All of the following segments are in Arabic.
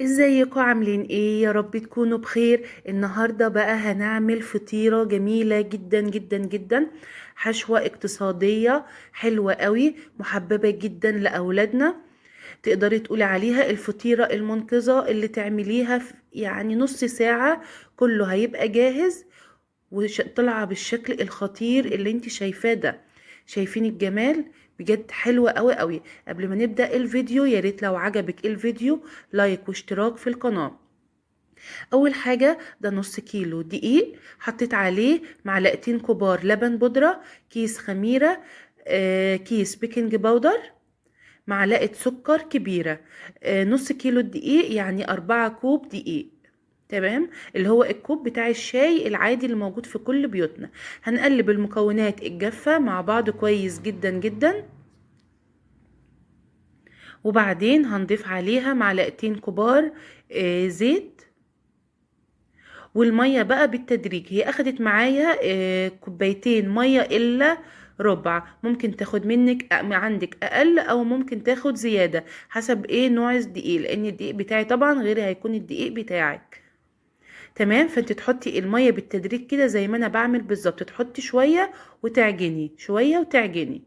ازيكم عاملين ايه؟ يا رب تكونوا بخير. النهاردة بقى هنعمل فطيرة جميلة جدا جدا جدا، حشوة اقتصادية حلوة قوي، محببة جدا لأولادنا. تقدري تقولي عليها الفطيرة المنقذة اللي تعمليها في يعني نص ساعة كله هيبقى جاهز، وطلع بالشكل الخطير اللي انت شايفاه ده. شايفين الجمال؟ بجد حلوة قوي قوي. قبل ما نبدأ الفيديو يا ريت لو عجبك الفيديو لايك واشتراك في القناة. اول حاجة ده نص كيلو دقيق، حطيت عليه معلقتين كبار لبن بودرة، كيس خميرة، كيس بيكنج باودر، معلقة سكر كبيرة. نص كيلو الدقيق يعني 4 كوب دقيق. تمام، اللي هو الكوب بتاع الشاي العادي اللي موجود في كل بيوتنا. هنقلب المكونات الجافة مع بعض كويس جدا جدا، وبعدين هنضيف عليها معلقتين كبار زيت. والمية بقى بالتدريج، هي اخدت معايا كوبايتين مية الا ربع، ممكن تاخد منك عندك اقل او ممكن تاخد زيادة حسب ايه نوع الدقيق، لان الدقيق بتاعي طبعا غير هيكون الدقيق بتاعك. تمام، فانت تحطي المية بالتدريج كده زي ما انا بعمل بالظبط، تحطي شوية وتعجني شوية وتعجني.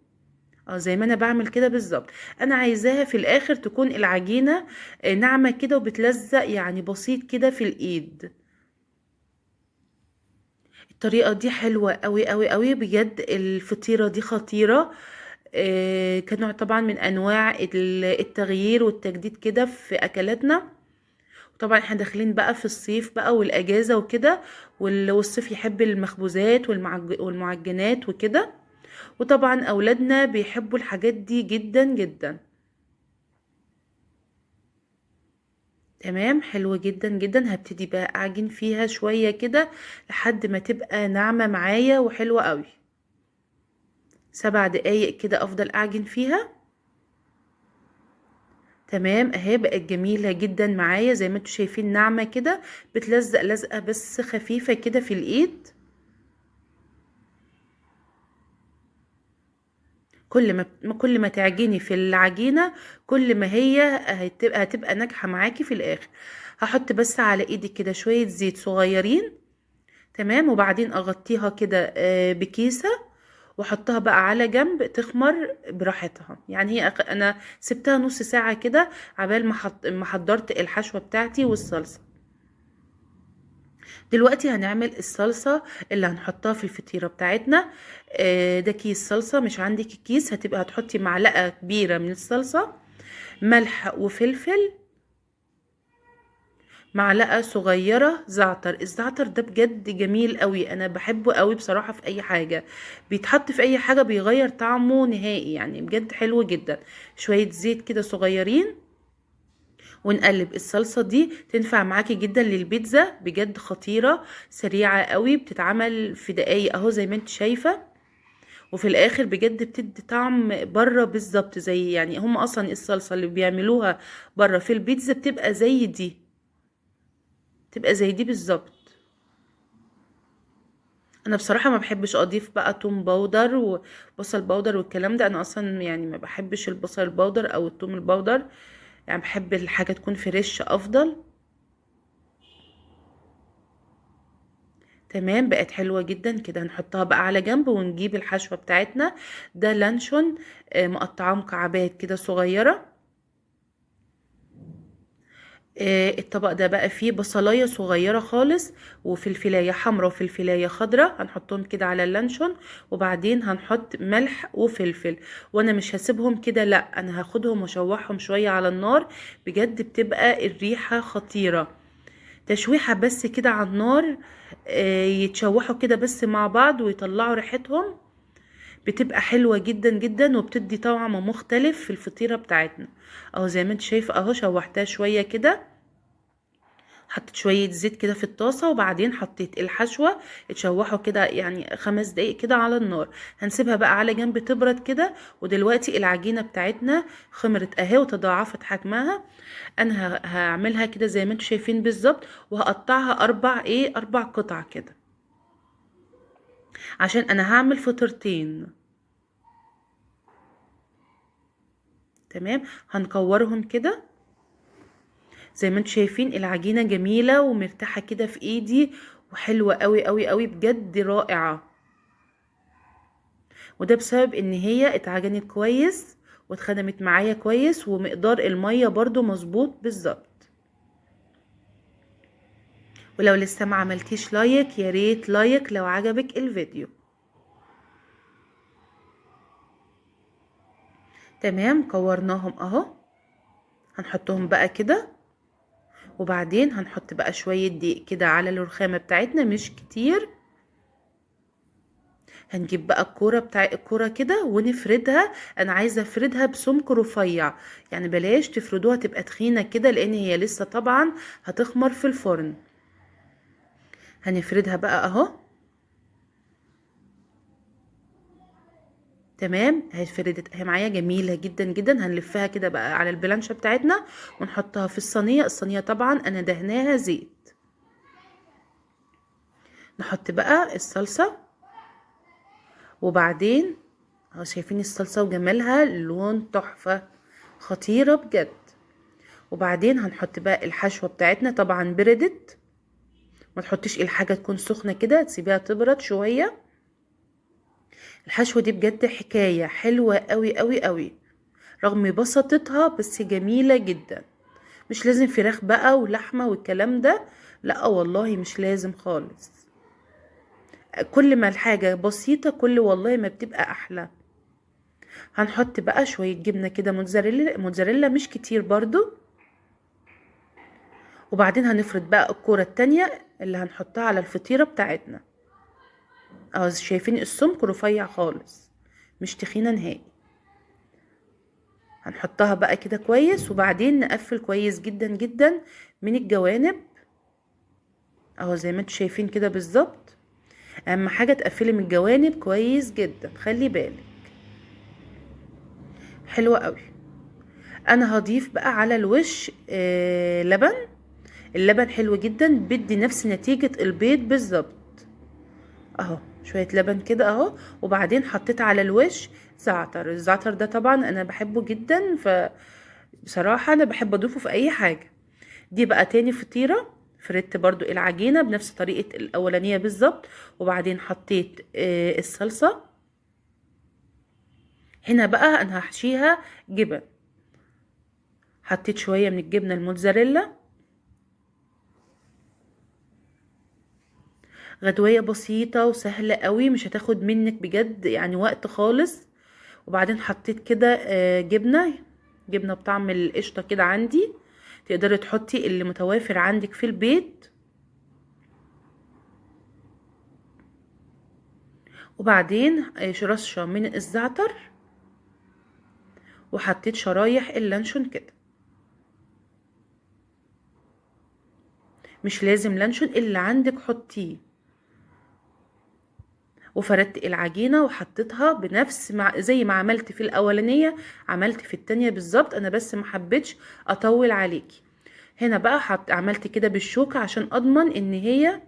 اه زي ما انا بعمل كده بالظبط. انا عايزاها في الاخر تكون العجينة ناعمة كده وبتلزق يعني بسيط كده في الايد. الطريقة دي حلوة قوي قوي قوي بجد، الفطيرة دي خطيرة. كنوع طبعا من انواع التغيير والتجديد كده في اكلاتنا. طبعا احنا داخلين بقى في الصيف بقى والاجازة وكده، والصيف يحب المخبوزات والمعجنات وكده، وطبعا اولادنا بيحبوا الحاجات دي جدا جدا. تمام، حلو جدا جدا. هبتدي بقى اعجن فيها شوية كده لحد ما تبقى ناعمة معايا وحلوة قوي. 7 دقايق كده افضل اعجن فيها. تمام اهي بقت جميلة جدا معايا زي ما انتوا شايفين، ناعمة كده، بتلزق لزقة بس خفيفة كده في الايد. كل ما تعجني في العجينة كل ما هي هتبقى ناجحة معاكي في الاخر. هحط بس على ايدي كده شوية زيت صغيرين. تمام، وبعدين اغطيها كده بكيسة، واحطها بقى على جنب تخمر براحتها. يعني هي انا سبتها نص ساعة كده عبال ما حضرت الحشوة بتاعتي والصلصة. دلوقتي هنعمل الصلصة اللي هنحطها في الفطيرة بتاعتنا. ده كيس صلصة، مش عندك كيس هتبقى هتحطي معلقة كبيرة من الصلصة، ملح وفلفل، معلقة صغيرة زعتر. الزعتر ده بجد جميل قوي، انا بحبه قوي بصراحة. في اي حاجة بيتحط في اي حاجة بيغير طعمه نهائي، يعني بجد حلو جدا. شوية زيت كده صغيرين، ونقلب. الصلصة دي تنفع معاكي جدا للبيتزا، بجد خطيرة، سريعة قوي، بتتعمل في دقايق اهو زي ما انت شايفة. وفي الاخر بجد بتدي طعم بره بالظبط، زي يعني هم اصلا الصلصة اللي بيعملوها بره في البيتزا بتبقى زي دي، تبقى زي دي بالظبط. انا بصراحة ما بحبش اضيف بقى توم باودر وبصل باودر والكلام ده، انا اصلا يعني ما بحبش البصل الباودر او التوم الباودر، يعني بحب الحاجة تكون فريش افضل. تمام بقت حلوة جدا كده، هنحطها بقى على جنب ونجيب الحشوة بتاعتنا. ده لانشون مقطعاه مكعبات كده صغيرة. الطبق ده بقى فيه بصلاية صغيرة خالص، وفلفلاية حمرا وفلفلاية خضرا، هنحطهم كده على اللانشون. وبعدين هنحط ملح وفلفل، وانا مش هسيبهم كده، لا انا هاخدهم واشوحهم شوية على النار. بجد بتبقى الريحة خطيرة. تشويحة بس كده على النار، يتشوحوا كده بس مع بعض ويطلعوا ريحتهم، بتبقى حلوة جدا جدا وبتدي طعم مختلف في الفطيرة بتاعتنا. اهو زي ما انت شايفة اهو شوحتها شوية كده، حطيت شوية زيت كده في الطاسة، وبعدين حطيت الحشوة اتشوحوا كده يعني 5 دقايق كده على النار. هنسيبها بقى على جنب تبرد كده. ودلوقتي العجينة بتاعتنا خمرت اهي وتضاعفت حجمها. انا هعملها كده زي ما انتم شايفين بالظبط، وهقطعها 4 قطع كده، عشان انا هعمل فطيرتين. تمام، هنكورهم كده زي ما انتم شايفين العجينة جميلة ومرتاحة كده في ايدي، وحلوة قوي قوي قوي بجد، رائعة. وده بسبب ان هي اتعجنت كويس واتخدمت معايا كويس، ومقدار المية برضو مظبوط بالظبط. ولو لسه ما عملتيش لايك، يا ريت لايك لو عجبك الفيديو. تمام، كورناهم اهو. هنحطهم بقى كده، وبعدين هنحط بقى شوية دقيق كده على الرخامة بتاعتنا، مش كتير. هنجيب بقى الكورة كده ونفردها. انا عايزة افردها بسمك رفيع، يعني بلاش تفردوها تبقى تخينة كده، لان هي لسه طبعا هتخمر في الفرن. هنفردها بقى اهو. تمام، هتفردت اهي معايا جميلة جدا جدا. هنلفها كده بقى على البلانشة بتاعتنا ونحطها في الصينية. الصينية طبعا انا دهناها زيت. نحط بقى الصلصة، وبعدين اهو شايفين الصلصة وجمالها، اللون تحفة، خطيرة بجد. وبعدين هنحط بقى الحشوة بتاعتنا، طبعا بردت. ما تحطيش الحاجة تكون سخنة كده، تسيبيها تبرد شوية. الحشوة دي بجد حكاية حلوة قوي قوي قوي، رغم بساطتها بس جميلة جدا. مش لازم فراخ بقى ولحمة والكلام ده، لا والله مش لازم خالص. كل ما الحاجة بسيطة كل والله ما بتبقى احلى. هنحط بقى شوية جبنة كده، موتزاريلا موتزاريلا مش كتير برضو. وبعدين هنفرد بقى الكورة التانية اللي هنحطها على الفطيرة بتاعتنا. اه شايفين السمك رفيع خالص، مش تخينة نهائي. هنحطها بقى كده كويس، وبعدين نقفل كويس جدا جدا من الجوانب اهو زي ما انتوا شايفين كده بالظبط. اهم حاجة تقفلي من الجوانب كويس جدا، خلي بالك. حلوة قوي. انا هضيف بقى على الوش لبن. اللبن حلو جدا، بدي نفس نتيجة البيض بالظبط. اهو شوية لبن كده اهو. وبعدين حطيت على الوش زعتر. الزعتر ده طبعا انا بحبه جدا، فبصراحة انا بحب اضيفه في اي حاجة. دي بقى تاني فطيرة. فردت برضو العجينة بنفس طريقة الاولانية بالظبط، وبعدين حطيت الصلصة. هنا بقى انا هحشيها جبن. حطيت شوية من الجبنة الموتزاريلا. غدوية بسيطة وسهلة قوي، مش هتاخد منك بجد يعني وقت خالص. وبعدين حطيت كده جبنة بطعم القشطة كده عندي. تقدري تحطي اللي متوافر عندك في البيت. وبعدين رشة من الزعتر، وحطيت شرايح اللانشون كده. مش لازم لانشون، اللي عندك حطيه. وفردت العجينة وحطيتها بنفس زي ما عملت في الاولانية، عملت في التانية بالظبط. انا بس ما حبيتش اطول عليكي. هنا بقى عملت كده بالشوكة عشان اضمن ان هي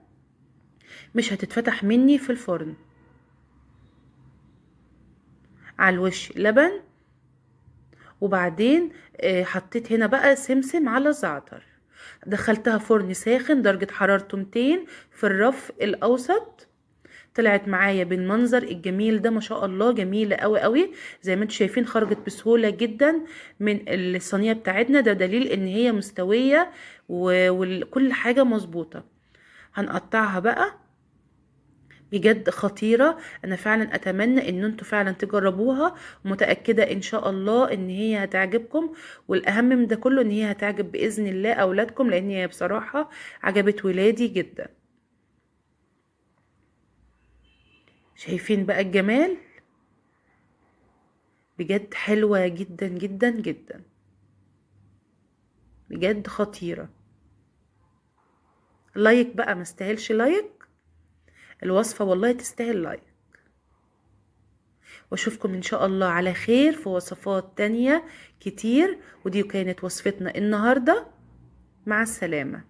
مش هتتفتح مني في الفرن. على الوش لبن، وبعدين حطيت هنا بقى سمسم على زعتر. دخلتها فرن ساخن درجة حرارته 200 في الرف الاوسط. طلعت معايا بالمنظر الجميل ده، ما شاء الله جميلة قوي قوي. زي ما انتم شايفين خرجت بسهولة جدا من الصينية بتاعتنا. ده دليل ان هي مستوية وكل حاجة مظبوطة. هنقطعها بقى. بجد خطيرة. انا فعلا اتمنى ان انتوا فعلا تجربوها، ومتأكدة ان شاء الله ان هي هتعجبكم. والاهم من ده كله ان هي هتعجب باذن الله اولادكم، لان هي بصراحة عجبت ولادي جدا. شايفين بقى الجمال؟ بجد حلوة جدا جدا جدا، بجد خطيرة. لايك بقى، مستاهلش لايك؟ الوصفة والله تستاهل لايك. واشوفكم ان شاء الله على خير في وصفات تانية كتير. ودي كانت وصفتنا النهاردة. مع السلامة.